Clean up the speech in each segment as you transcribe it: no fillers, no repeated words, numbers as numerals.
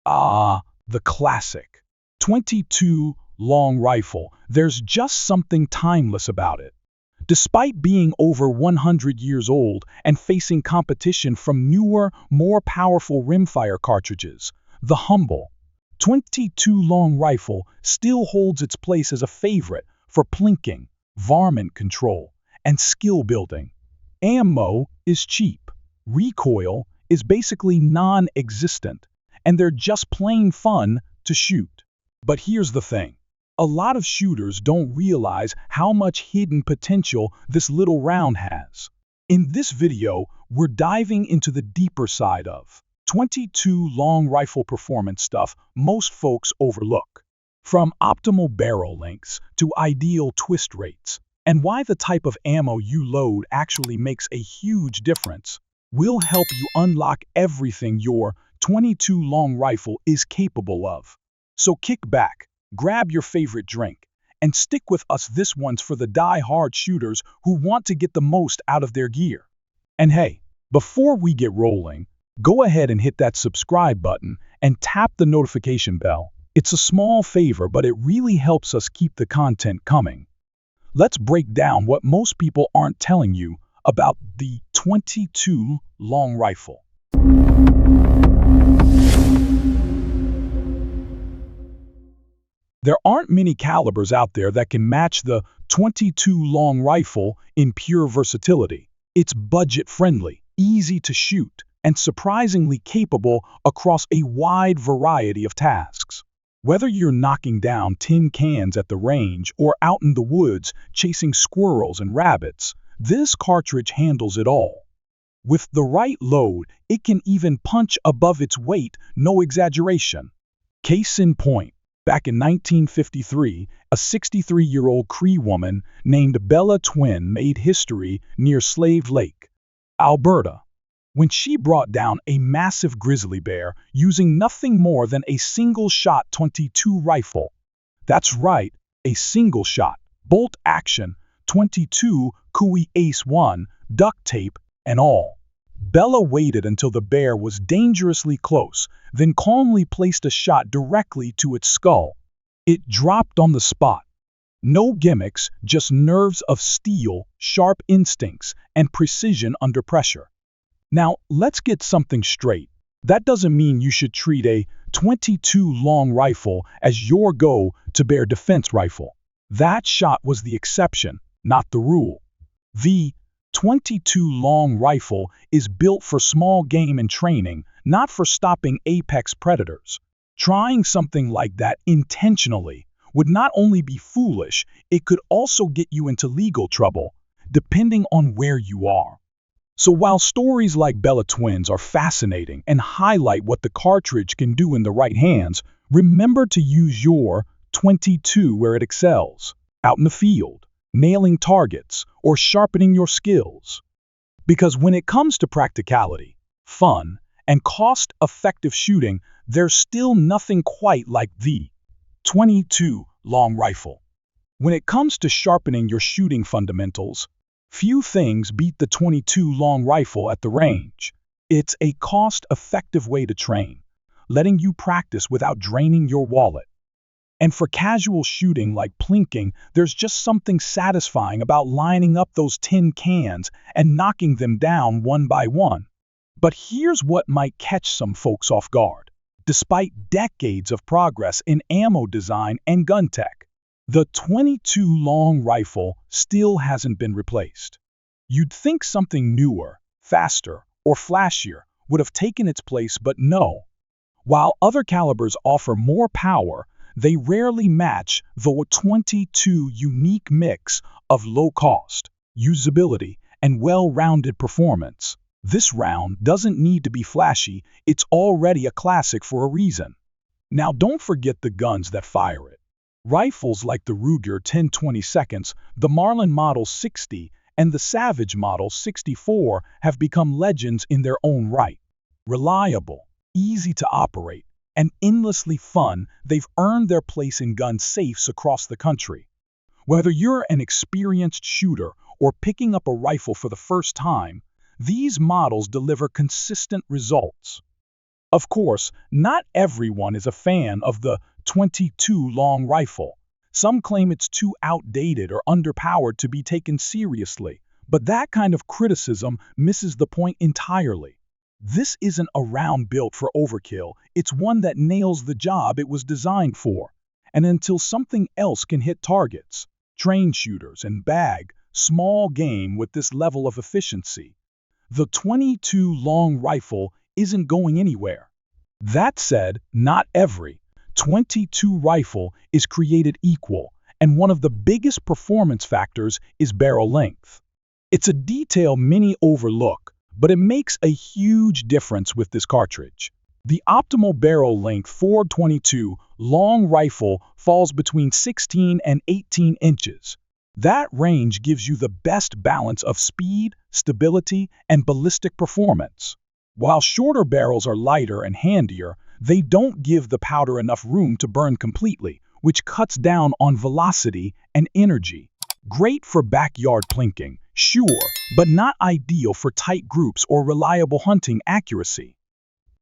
Ah, the classic. 22 long rifle. There's just something timeless about it. Despite being over 100 years old and facing competition from newer, more powerful rimfire cartridges, the humble 22 long rifle still holds its place as a favorite for plinking, varmint control, and skill building. Ammo is cheap, recoil is basically non-existent, and they're just plain fun to shoot. But here's the thing. A lot of shooters don't realize how much hidden potential this little round has. In this video, we're diving into the deeper side of 22 long rifle performance stuff most folks overlook. From optimal barrel lengths to ideal twist rates, and why the type of ammo you load actually makes a huge difference, we'll help you unlock everything your 22 long rifle is capable of. So kick back, grab your favorite drink, and stick with us. This one's for the die-hard shooters who want to get the most out of their gear. And hey, before we get rolling, go ahead and hit that subscribe button and tap the notification bell. It's a small favor, but it really helps us keep the content coming. Let's break down what most people aren't telling you about the 22 long rifle. There aren't many calibers out there that can match the 22 long rifle in pure versatility. It's budget-friendly, easy to shoot, and surprisingly capable across a wide variety of tasks. Whether you're knocking down tin cans at the range or out in the woods chasing squirrels and rabbits, this cartridge handles it all. With the right load, it can even punch above its weight, no exaggeration. Case in point. Back in 1953, a 63-year-old Cree woman named Bella Twin made history near Slave Lake, Alberta, when she brought down a massive grizzly bear using nothing more than a single-shot 22 rifle. That's right, a single-shot, bolt-action, 22 Cooey Ace 1, duct tape, and all. Bella waited until the bear was dangerously close, then calmly placed a shot directly to its skull. It dropped on the spot. No gimmicks, just nerves of steel, sharp instincts, and precision under pressure. Now, let's get something straight. That doesn't mean you should treat a 22 long rifle as your go-to-bear defense rifle. That shot was the exception, not the rule. The 22 long rifle is built for small game and training, not for stopping apex predators. Trying something like that intentionally would not only be foolish, it could also get you into legal trouble, depending on where you are. So while stories like Bella Twins are fascinating and highlight what the cartridge can do in the right hands, remember to use your 22 where it excels, out in the field, nailing targets, or sharpening your skills. Because when it comes to practicality, fun, and cost-effective shooting, there's still nothing quite like the 22 long rifle. When it comes to sharpening your shooting fundamentals, few things beat the 22 long rifle at the range. It's a cost-effective way to train, letting you practice without draining your wallet. And for casual shooting like plinking, there's just something satisfying about lining up those tin cans and knocking them down one by one. But here's what might catch some folks off guard. Despite decades of progress in ammo design and gun tech, the 22 long rifle still hasn't been replaced. You'd think something newer, faster, or flashier would have taken its place, but no. While other calibers offer more power, they rarely match the 22 unique mix of low cost, usability, and well-rounded performance. This round doesn't need to be flashy, it's already a classic for a reason. Now don't forget the guns that fire it. Rifles like the Ruger 10/22, the Marlin Model 60, and the Savage Model 64 have become legends in their own right. Reliable, easy to operate, and endlessly fun, they've earned their place in gun safes across the country. Whether you're an experienced shooter or picking up a rifle for the first time, these models deliver consistent results. Of course, not everyone is a fan of the 22 long rifle. Some claim it's too outdated or underpowered to be taken seriously, but that kind of criticism misses the point entirely. This isn't a round built for overkill, it's one that nails the job it was designed for. And until something else can hit targets, train shooters and bag small game with this level of efficiency, the 22 long rifle isn't going anywhere. That said, not every 22 rifle is created equal, and one of the biggest performance factors is barrel length. It's a detail many overlook, but it makes a huge difference with this cartridge. The optimal barrel length for 22 long rifle falls between 16 and 18 inches. That range gives you the best balance of speed, stability, and ballistic performance. While shorter barrels are lighter and handier, they don't give the powder enough room to burn completely, which cuts down on velocity and energy. Great for backyard plinking, sure, but not ideal for tight groups or reliable hunting accuracy.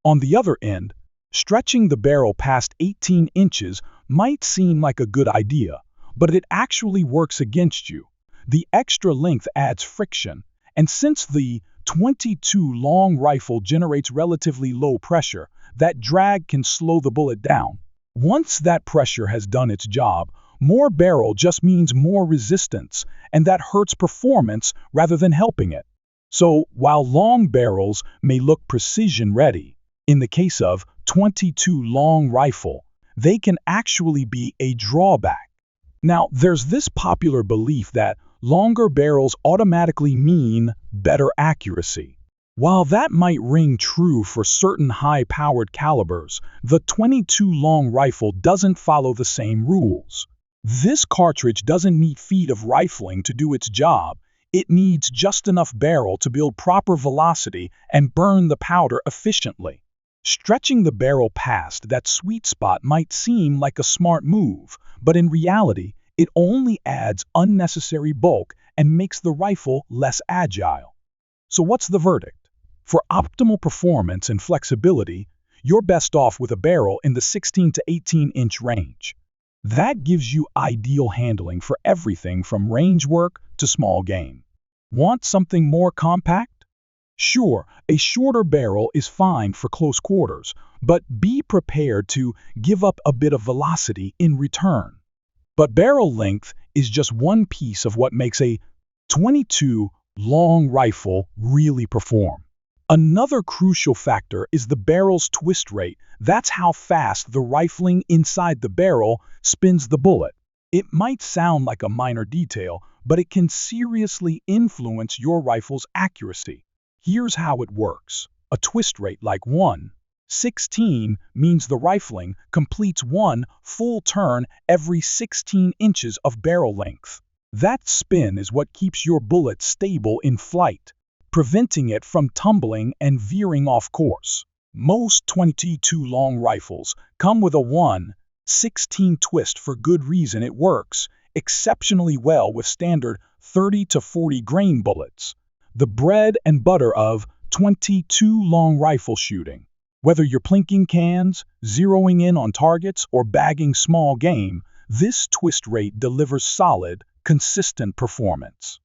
On the other end, stretching the barrel past 18 inches might seem like a good idea, but it actually works against you. The extra length adds friction, and since the 22 long rifle generates relatively low pressure, that drag can slow the bullet down. Once that pressure has done its job, more barrel just means more resistance, and that hurts performance rather than helping it. So, while long barrels may look precision-ready, in the case of 22 long rifle, they can actually be a drawback. Now, there's this popular belief that longer barrels automatically mean better accuracy. While that might ring true for certain high-powered calibers, the 22 long rifle doesn't follow the same rules. This cartridge doesn't need feet of rifling to do its job. It needs just enough barrel to build proper velocity and burn the powder efficiently. Stretching the barrel past that sweet spot might seem like a smart move, but in reality, it only adds unnecessary bulk and makes the rifle less agile. So what's the verdict? For optimal performance and flexibility, you're best off with a barrel in the 16 to 18-inch range. That gives you ideal handling for everything from range work to small game. Want something more compact? Sure, a shorter barrel is fine for close quarters, but be prepared to give up a bit of velocity in return. But barrel length is just one piece of what makes a 22 long rifle really perform. Another crucial factor is the barrel's twist rate. That's how fast the rifling inside the barrel spins the bullet. It might sound like a minor detail, but it can seriously influence your rifle's accuracy. Here's how it works. A twist rate like 1/16 means the rifling completes one full turn every 16 inches of barrel length. That spin is what keeps your bullet stable in flight, preventing it from tumbling and veering off course. Most 22 long rifles come with a 1/16 twist for good reason. It works exceptionally well with standard 30 to 40 grain bullets, the bread and butter of 22 long rifle shooting. Whether you're plinking cans, zeroing in on targets, or bagging small game, this twist rate delivers solid, consistent performance.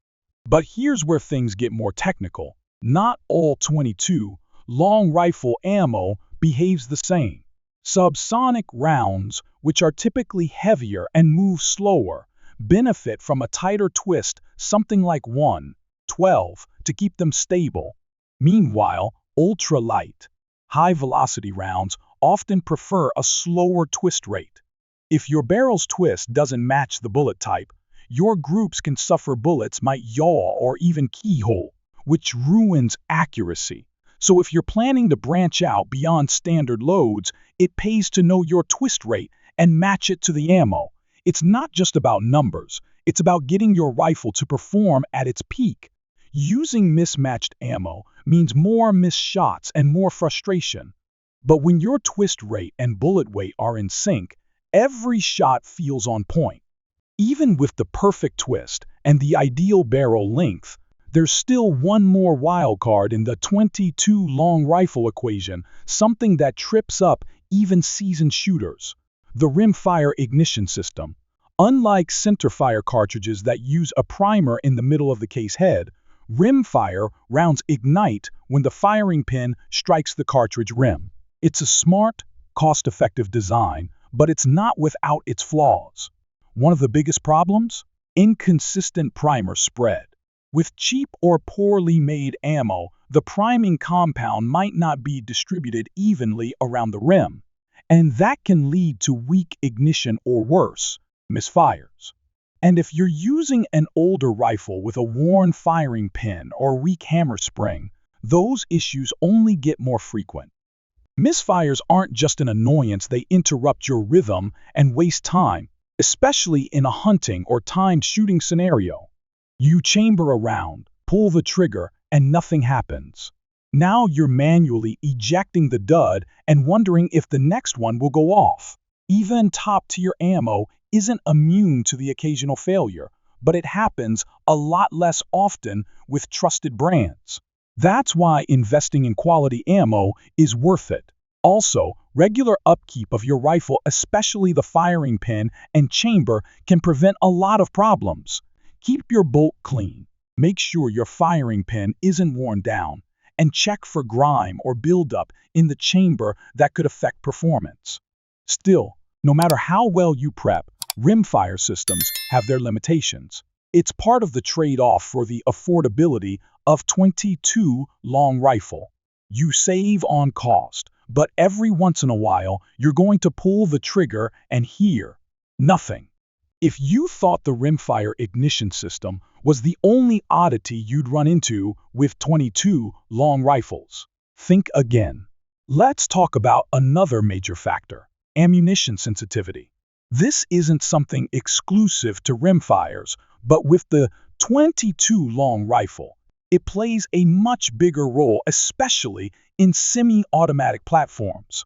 But here's where things get more technical. Not all 22 long rifle ammo behaves the same. Subsonic rounds, which are typically heavier and move slower, benefit from a tighter twist, something like 1/12, to keep them stable. Meanwhile, ultra-light, high-velocity rounds often prefer a slower twist rate. If your barrel's twist doesn't match the bullet type, your groups can suffer. Bullets might yaw or even keyhole, which ruins accuracy. So if you're planning to branch out beyond standard loads, it pays to know your twist rate and match it to the ammo. It's not just about numbers, it's about getting your rifle to perform at its peak. Using mismatched ammo means more missed shots and more frustration. But when your twist rate and bullet weight are in sync, every shot feels on point. Even with the perfect twist and the ideal barrel length, there's still one more wild card in the 22 long rifle equation, something that trips up even seasoned shooters: the rimfire ignition system. Unlike centerfire cartridges that use a primer in the middle of the case head, rimfire rounds ignite when the firing pin strikes the cartridge rim. It's a smart, cost-effective design, but it's not without its flaws. One of the biggest problems? Inconsistent primer spread. With cheap or poorly made ammo, the priming compound might not be distributed evenly around the rim, and that can lead to weak ignition or worse, misfires. And if you're using an older rifle with a worn firing pin or weak hammer spring, those issues only get more frequent. Misfires aren't just an annoyance, they interrupt your rhythm and waste time, especially in a hunting or timed shooting scenario. You chamber a round, pull the trigger, and nothing happens. Now you're manually ejecting the dud and wondering if the next one will go off. Even top-tier ammo isn't immune to the occasional failure, but it happens a lot less often with trusted brands. That's why investing in quality ammo is worth it. Also, regular upkeep of your rifle, especially the firing pin and chamber, can prevent a lot of problems. Keep your bolt clean, make sure your firing pin isn't worn down, and check for grime or buildup in the chamber that could affect performance. Still, no matter how well you prep, rimfire systems have their limitations. It's part of the trade-off for the affordability of 22 long rifle. You save on cost, but every once in a while, you're going to pull the trigger and hear nothing. If you thought the rimfire ignition system was the only oddity you'd run into with 22 long rifles, think again. Let's talk about another major factor: ammunition sensitivity. This isn't something exclusive to rimfires, but with the 22 long rifle, it plays a much bigger role, especially in semi-automatic platforms.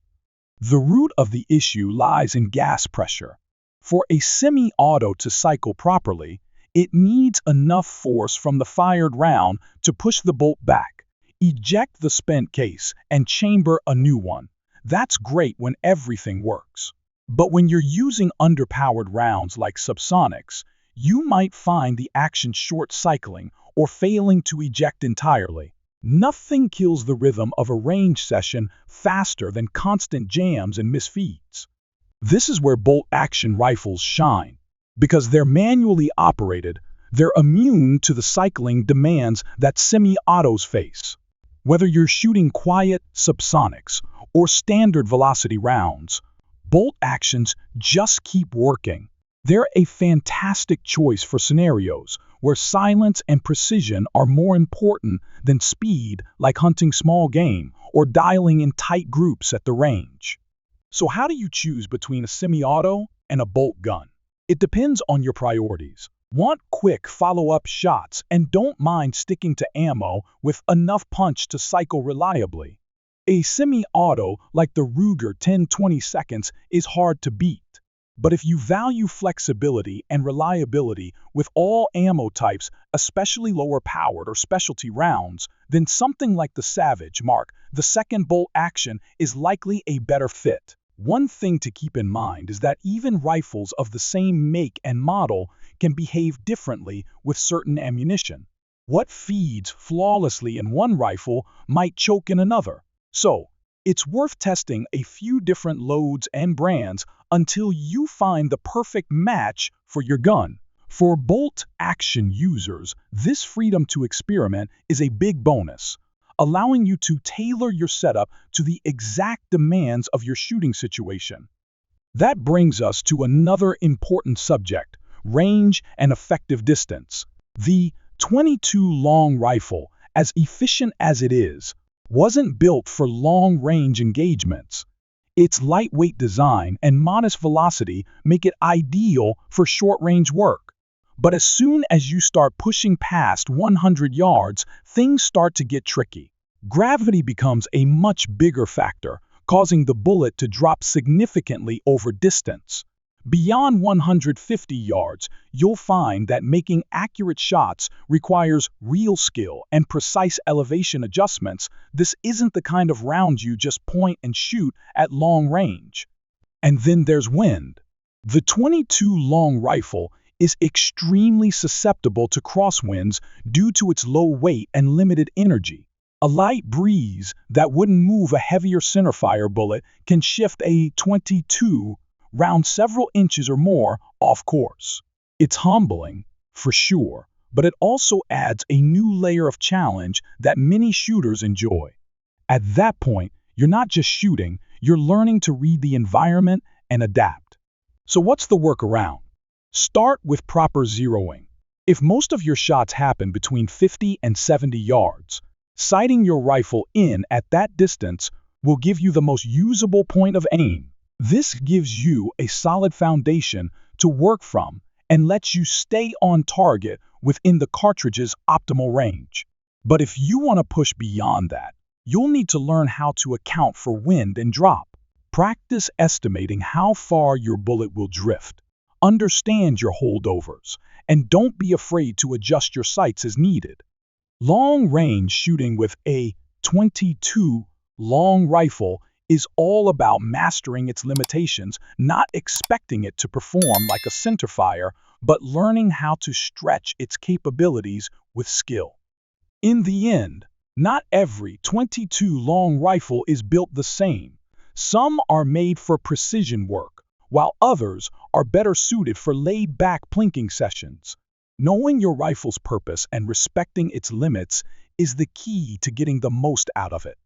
The root of the issue lies in gas pressure. For a semi-auto to cycle properly, it needs enough force from the fired round to push the bolt back, eject the spent case, and chamber a new one. That's great when everything works. But when you're using underpowered rounds like subsonics, you might find the action short-cycling or failing to eject entirely. Nothing kills the rhythm of a range session faster than constant jams and misfeeds. This is where bolt-action rifles shine. Because they're manually operated, they're immune to the cycling demands that semi-autos face. Whether you're shooting quiet subsonics or standard velocity rounds, bolt actions just keep working. They're a fantastic choice for scenarios where silence and precision are more important than speed, like hunting small game or dialing in tight groups at the range. So how do you choose between a semi-auto and a bolt gun? It depends on your priorities. Want quick follow-up shots and don't mind sticking to ammo with enough punch to cycle reliably. A semi-auto like the Ruger 10-20 seconds is hard to beat. But if you value flexibility and reliability with all ammo types, especially lower-powered or specialty rounds, then something like the Savage Mark, the second bolt action, is likely a better fit. One thing to keep in mind is that even rifles of the same make and model can behave differently with certain ammunition. What feeds flawlessly in one rifle might choke in another. So, it's worth testing a few different loads and brands until you find the perfect match for your gun. For bolt-action users, this freedom to experiment is a big bonus, allowing you to tailor your setup to the exact demands of your shooting situation. That brings us to another important subject: range and effective distance. The 22 long rifle, as efficient as it is, wasn't built for long-range engagements. Its lightweight design and modest velocity make it ideal for short-range work. But as soon as you start pushing past 100 yards, things start to get tricky. Gravity becomes a much bigger factor, causing the bullet to drop significantly over distance. Beyond 150 yards, you'll find that making accurate shots requires real skill and precise elevation adjustments. This isn't the kind of round you just point and shoot at long range. And then there's wind. The 22 long rifle is extremely susceptible to crosswinds due to its low weight and limited energy. A light breeze that wouldn't move a heavier centerfire bullet can shift a 22 round several inches or more off course. It's humbling, for sure, but it also adds a new layer of challenge that many shooters enjoy. At that point, you're not just shooting, you're learning to read the environment and adapt. So what's the workaround? Start with proper zeroing. If most of your shots happen between 50 and 70 yards, sighting your rifle in at that distance will give you the most usable point of aim. This gives you a solid foundation to work from and lets you stay on target within the cartridge's optimal range. But if you want to push beyond that, you'll need to learn how to account for wind and drop. Practice estimating how far your bullet will drift. Understand your holdovers, and don't be afraid to adjust your sights as needed. Long-range shooting with a 22 long rifle is all about mastering its limitations, not expecting it to perform like a centerfire, but learning how to stretch its capabilities with skill. In the end, not every 22 long rifle is built the same. Some are made for precision work, while others are better suited for laid-back plinking sessions. Knowing your rifle's purpose and respecting its limits is the key to getting the most out of it.